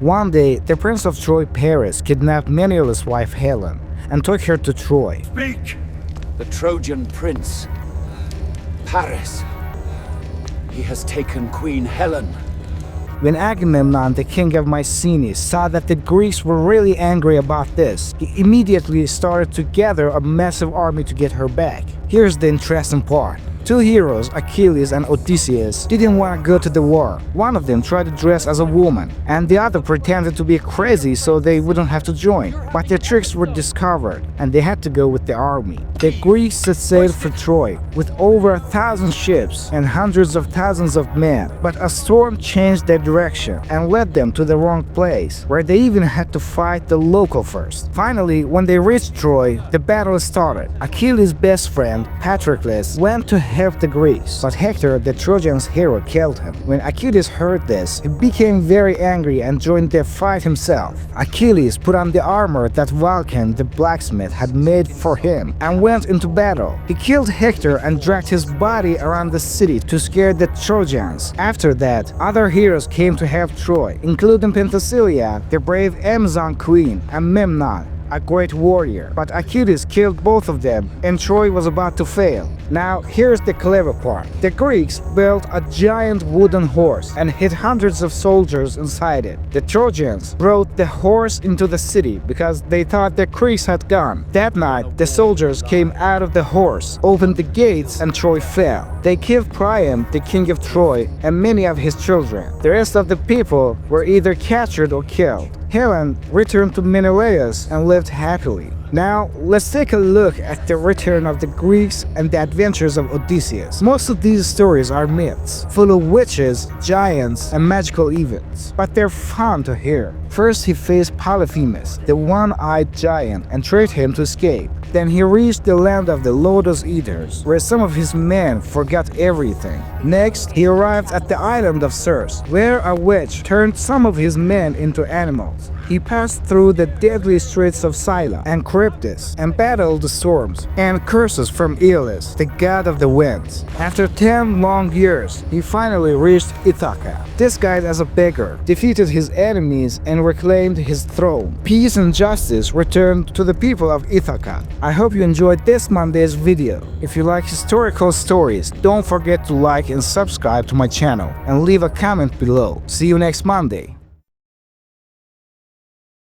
One day, the Prince of Troy, Paris, kidnapped Menelaus' wife Helen and took her to Troy. Speak! The Trojan prince, Paris. He has taken Queen Helen. When Agamemnon, the king of Mycenae, saw that the Greeks were really angry about this, he immediately started to gather a massive army to get her back. Here's the interesting part. Two heroes, Achilles and Odysseus, didn't want to go to the war. One of them tried to dress as a woman, and the other pretended to be crazy so they wouldn't have to join. But their tricks were discovered, and they had to go with the army. The Greeks set sail for Troy with over 1,000 ships and hundreds of thousands of men. But a storm changed their direction and led them to the wrong place, where they even had to fight the local first. Finally, when they reached Troy, the battle started. Achilles' best friend, Patroclus, went to help the Greeks, but Hector, the Trojans' hero, killed him. When Achilles heard this, he became very angry and joined the fight himself. Achilles put on the armor that Vulcan, the blacksmith, had made for him and went into battle. He killed Hector and dragged his body around the city to scare the Trojans. After that, other heroes came to help Troy, including Penthesilea, the brave Amazon queen, and Memnon, a great warrior. But Achilles killed both of them, and Troy was about to fail. Now, here's the clever part. The Greeks built a giant wooden horse and hid hundreds of soldiers inside it. The Trojans brought the horse into the city because they thought the Greeks had gone. That night, the soldiers came out of the horse, opened the gates, and Troy fell. They killed Priam, the king of Troy, and many of his children. The rest of the people were either captured or killed. Helen returned to Menelaus and lived happily. Now, let's take a look at the return of the Greeks and the adventures of Odysseus. Most of these stories are myths, full of witches, giants, and magical events, but they're fun to hear. First, he faced Polyphemus, the one-eyed giant, and tricked him to escape. Then he reached the land of the Lotus-Eaters, where some of his men forgot everything. Next, he arrived at the island of Circe, where a witch turned some of his men into animals. He passed through the deadly streets of Scylla and Charybdis and battled the storms and curses from Achilles, the god of the winds. After 10 long years, he finally reached Ithaca. Disguised as a beggar, defeated his enemies and reclaimed his throne. Peace and justice returned to the people of Ithaca. I hope you enjoyed this Monday's video. If you like historical stories, don't forget to like and subscribe to my channel and leave a comment below. See you next Monday.